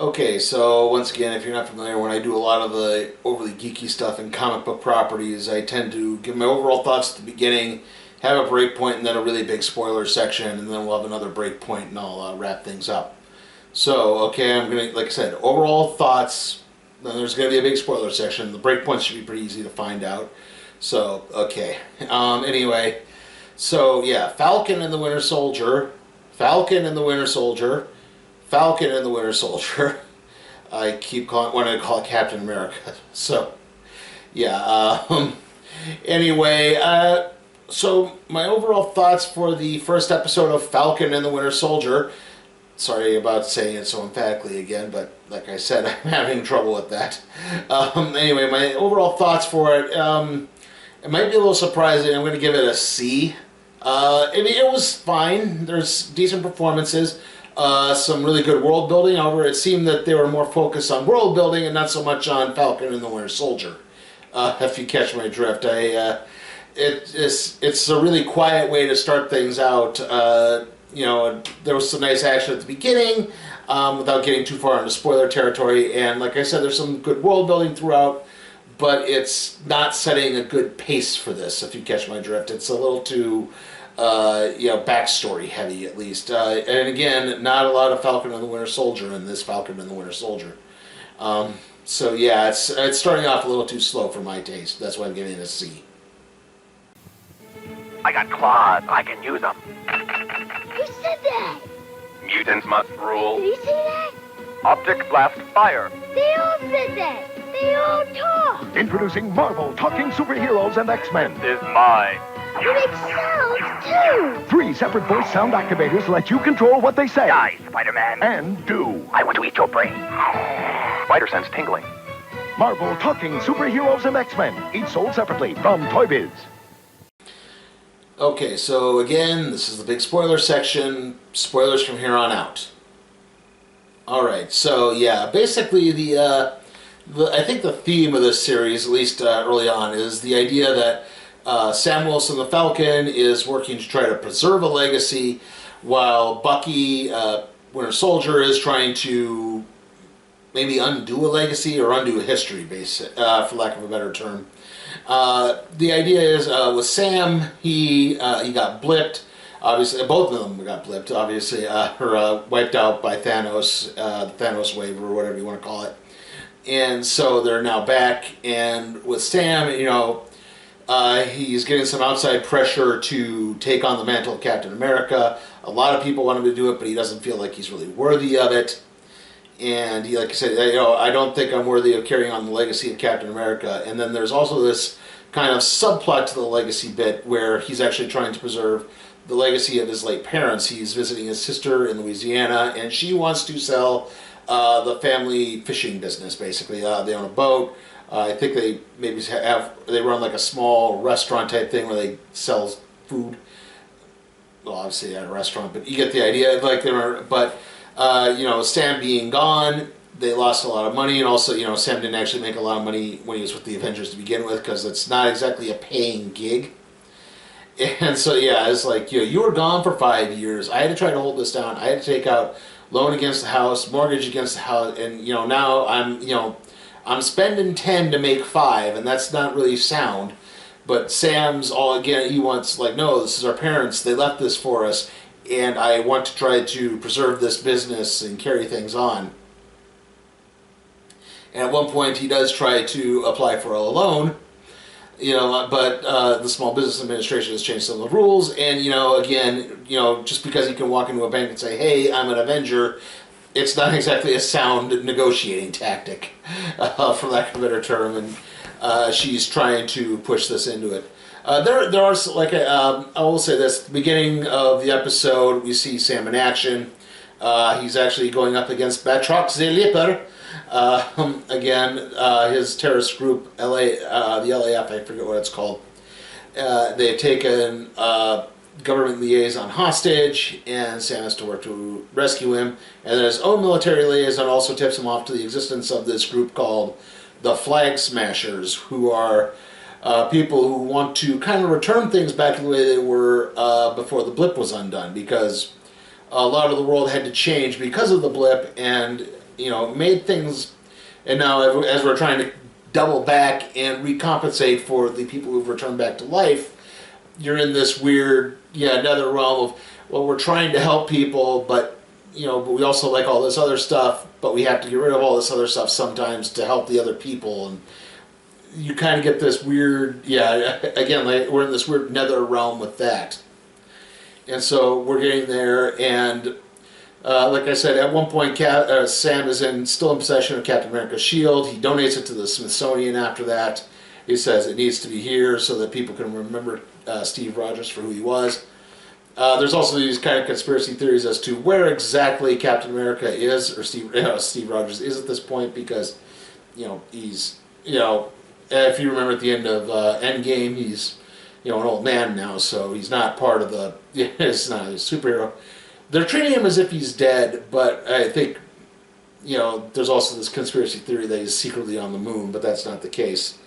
Okay, so once again, if you're not familiar, when I do a lot of the overly geeky stuff in comic book properties, I tend to give my overall thoughts at the beginning, have a break point, and then a really big spoiler section, and then we'll have another break point, and I'll wrap things up. So, okay, I'm going to, like I said, overall thoughts, then there's going to be a big spoiler section. The break points should be pretty easy to find out. So, okay. Anyway, so yeah, Falcon and the Winter Soldier, Falcon and the Winter Soldier, Falcon and the Winter Soldier. I keep wanting to call it Captain America. So, yeah. Anyway, so my overall thoughts for the first episode of Falcon and the Winter Soldier. Sorry about saying it so emphatically again, but like I said, I'm having trouble with that. Anyway, my overall thoughts for it. It might be a little surprising. I'm going to give it a C. I mean, it was fine. There's decent performances. Some really good world building. However, it seemed that they were more focused on world building and not so much on Falcon and the Winter Soldier. If you catch my drift, it's a really quiet way to start things out. You know, there was some nice action at the beginning, without getting too far into spoiler territory. And like I said, there's some good world building throughout, but it's not setting a good pace for this. If you catch my drift, it's a little too. Backstory heavy at least. And again, not a lot of Falcon and the Winter Soldier in this Falcon and the Winter Soldier. So yeah, it's starting off a little too slow for my taste. That's why I'm giving it a C. I got claws. I can use them. Who said that? Mutants must rule. Did he say that? Optic blast fire. They all said that. They all talk. Introducing Marvel Talking Superheroes and X-Men. This is mine. You make sounds, too. 3 separate voice sound activators let you control what they say. Die, Spider-Man. And do. I want to eat your brain. Spider sense tingling. Marvel Talking Superheroes and X-Men. Each sold separately from Toy Biz. Okay, so again, this is the big spoiler section. Spoilers from here on out. Alright, so yeah, basically I think the theme of this series, at least early on, is the idea that Sam Wilson the Falcon is working to try to preserve a legacy, while Bucky, Winter Soldier, is trying to maybe undo a legacy or undo a history, for lack of a better term. The idea is with Sam, he got blipped. Obviously, both of them got blipped. Obviously, or wiped out by Thanos, the Thanos wave, or whatever you want to call it. And so they're now back. And with Sam, he's getting some outside pressure to take on the mantle of Captain America. A lot of people want him to do it, but he doesn't feel like he's really worthy of it. And he, like I said, I don't think I'm worthy of carrying on the legacy of Captain America. And then there's also this kind of subplot to the legacy bit where he's actually trying to preserve the legacy of his late parents. He's visiting his sister in Louisiana, and she wants to sell the family fishing business, basically. They own a boat. I think they maybe they run like a small restaurant type thing where they sell food. Well, obviously at a restaurant, but you get the idea. Like Sam being gone, they lost a lot of money, and also Sam didn't actually make a lot of money when he was with the Avengers to begin with, because it's not exactly a paying gig. And so yeah, it's like you were gone for 5 years. I had to try to hold this down. I had to take out loan against the house, mortgage against the house, and now I'm spending 10 to make 5, and that's not really sound. But Sam's he wants, no, this is our parents, they left this for us, and I want to try to preserve this business and carry things on. And at one point he does try to apply for a loan, but the Small Business Administration has changed some of the rules, and just because he can walk into a bank and say, hey, I'm an Avenger, it's not exactly a sound negotiating tactic, for lack of a better term, and she's trying to push this into it. There are, I will say this, at the beginning of the episode, we see Sam in action. He's actually going up against Batroc the Leaper. His terrorist group, the LAF, I forget what it's called. They've taken government liaison hostage, and Sam has to work to rescue him. And then his own military liaison also tips him off to the existence of this group called the Flag Smashers, who are people who want to kind of return things back to the way they were before the blip was undone, because a lot of the world had to change because of the blip, and made things, and now as we're trying to double back and recompensate for the people who've returned back to life, you're in this weird, another realm of, well, we're trying to help people, but but we also like all this other stuff, but we have to get rid of all this other stuff sometimes to help the other people, and you kind of get this weird, again, like we're in this weird nether realm with that. And so we're getting there, and like I said, at one point Sam is still in possession of Captain America's shield. He donates it to the Smithsonian after that. He says it needs to be here so that people can remember Steve Rogers for who he was. There's also these kind of conspiracy theories as to where exactly Captain America is, or Steve Rogers is at this point, because he's if you remember at the end of Endgame, he's an old man now, so he's not part of the he's not a superhero. They're treating him as if he's dead, but I think there's also this conspiracy theory that he's secretly on the moon, but that's not the case.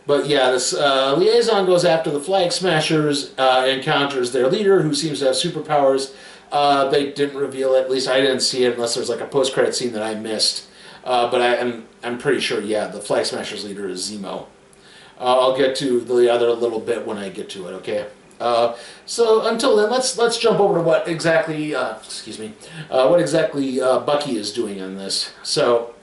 But yeah, this liaison goes after the Flag Smashers, encounters their leader, who seems to have superpowers. They didn't reveal it, at least I didn't see it, unless there's like a post-credit scene that I missed. But I'm pretty sure, the Flag Smashers leader is Zemo. I'll get to the other little bit when I get to it, okay? So until then, let's jump over to what exactly Bucky is doing in this. So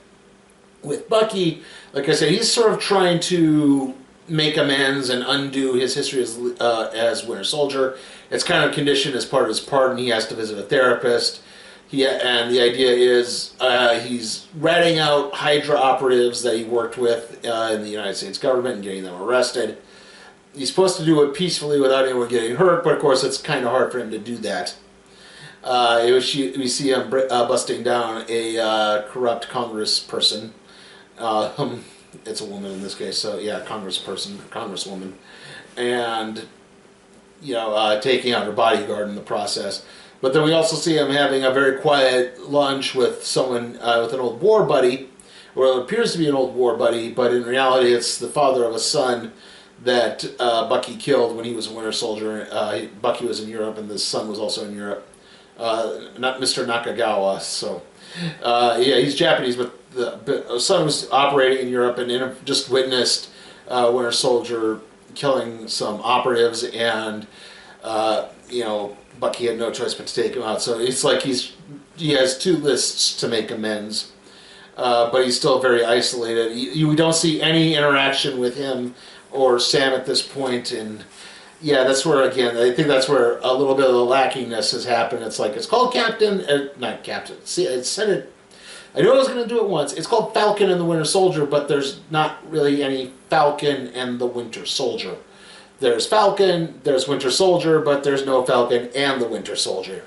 with Bucky, like I said, he's sort of trying to make amends and undo his history as Winter Soldier. It's kind of conditioned as part of his pardon. He has to visit a therapist. And the idea is he's ratting out Hydra operatives that he worked with in the United States government and getting them arrested. He's supposed to do it peacefully without anyone getting hurt, but of course it's kind of hard for him to do that. We see him busting down a corrupt congressperson. It's a woman in this case, so yeah, congresswoman. And, taking out her bodyguard in the process. But then we also see him having a very quiet lunch with someone, with an old war buddy, or it appears to be an old war buddy, but in reality it's the father of a son that Bucky killed when he was a Winter Soldier. Bucky was in Europe, and the son was also in Europe. Not Mr. Nakagawa, so... he's Japanese, but the son was operating in Europe and just witnessed Winter Soldier killing some operatives, and Bucky had no choice but to take him out. So it's like he has two lists to make amends, but he's still very isolated. We don't see any interaction with him or Sam at this point, and that's where, again, I think that's where a little bit of the lackingness has happened. It's like, it's called not Captain. See, I said it. I knew I was going to do it once. It's called Falcon and the Winter Soldier, but there's not really any Falcon and the Winter Soldier. There's Falcon, there's Winter Soldier, but there's no Falcon and the Winter Soldier.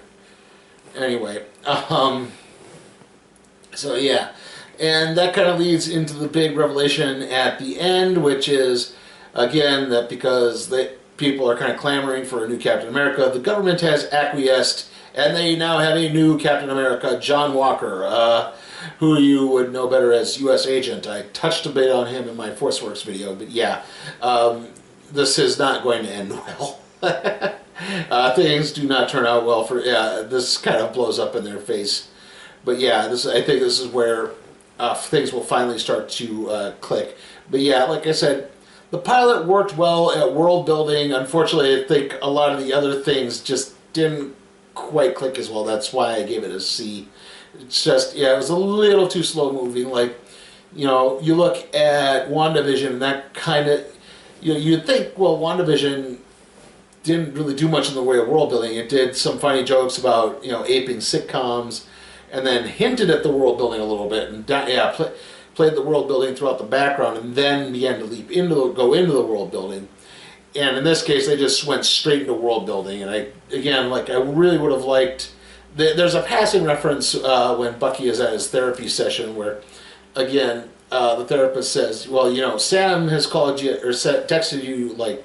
Anyway, so yeah. And that kind of leads into the big revelation at the end, which is, again, that because people are kind of clamoring for a new Captain America, the government has acquiesced, and they now have a new Captain America, John Walker, who you would know better as U.S. Agent. I touched a bit on him in my ForceWorks video, but yeah, this is not going to end well. Things do not turn out well for, this kind of blows up in their face. But yeah, I think this is where things will finally start to click. But yeah, like I said, the pilot worked well at world building. Unfortunately, I think a lot of the other things just didn't quite click as well. That's why I gave it a C. It's just, it was a little too slow moving. Like, you look at WandaVision, and that kind of, you'd think, well, WandaVision didn't really do much in the way of world building. It did some funny jokes about, aping sitcoms, and then hinted at the world building a little bit, and played the world building throughout the background, and then began to go into the world building. And in this case, they just went straight into world building. And I really would have liked. There's a passing reference when Bucky is at his therapy session where, again, the therapist says, "Well, Sam has called you or texted you like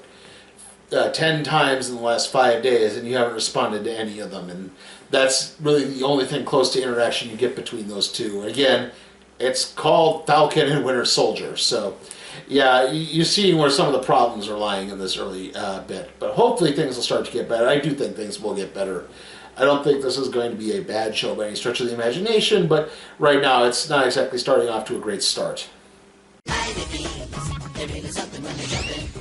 10 times in the last 5 days, and you haven't responded to any of them." And that's really the only thing close to interaction you get between those two. Again, it's called Falcon and Winter Soldier, so yeah, you see where some of the problems are lying in this early bit. But hopefully things will start to get better. I do think things will get better I don't think this is going to be a bad show by any stretch of the imagination, but right now it's not exactly starting off to a great start.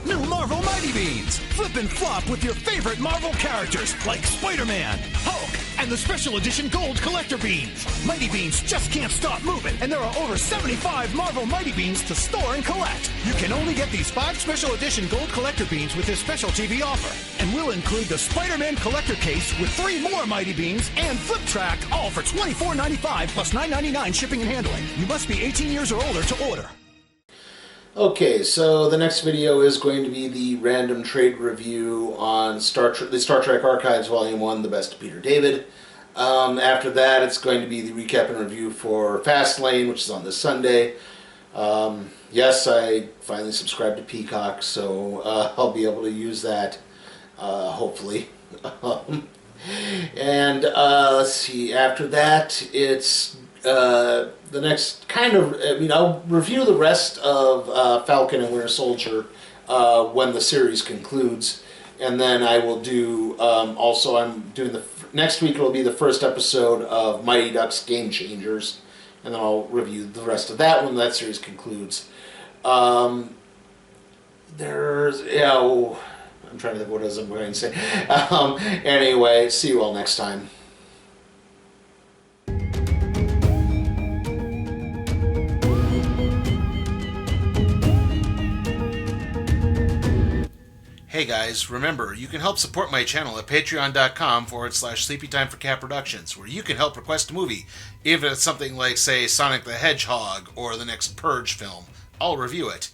New Marvel Mighty Beans! Flip and flop with your favorite Marvel characters like Spider-Man, Hulk, and the special edition Gold Collector Beans. Mighty Beans just can't stop moving, and there are over 75 Marvel Mighty Beans to store and collect. You can only get these 5 special edition Gold Collector Beans with this special TV offer. And we'll include the Spider-Man Collector Case with 3 more Mighty Beans and Flip Track, all for $24.95 plus $9.99 shipping and handling. You must be 18 years or older to order. Okay, so the next video is going to be the random trade review on the Star Trek Archives Volume 1, The Best of Peter David. After that, it's going to be the recap and review for Fastlane, which is on this Sunday. Yes, I finally subscribed to Peacock, so I'll be able to use that, hopefully. And let's see, after that, it's the next kind of, I'll review the rest of Falcon and Winter Soldier when the series concludes, and then I will do, also I'm doing next week it'll be the first episode of Mighty Ducks Game Changers, and then I'll review the rest of that when that series concludes. I'm trying to think what it is I'm going to say. Anyway, see you all next time. Hey guys, remember, you can help support my channel at patreon.com/SleepyTimeForCat Productions, where you can help request a movie, even if it's something like, say, Sonic the Hedgehog or the next Purge film. I'll review it.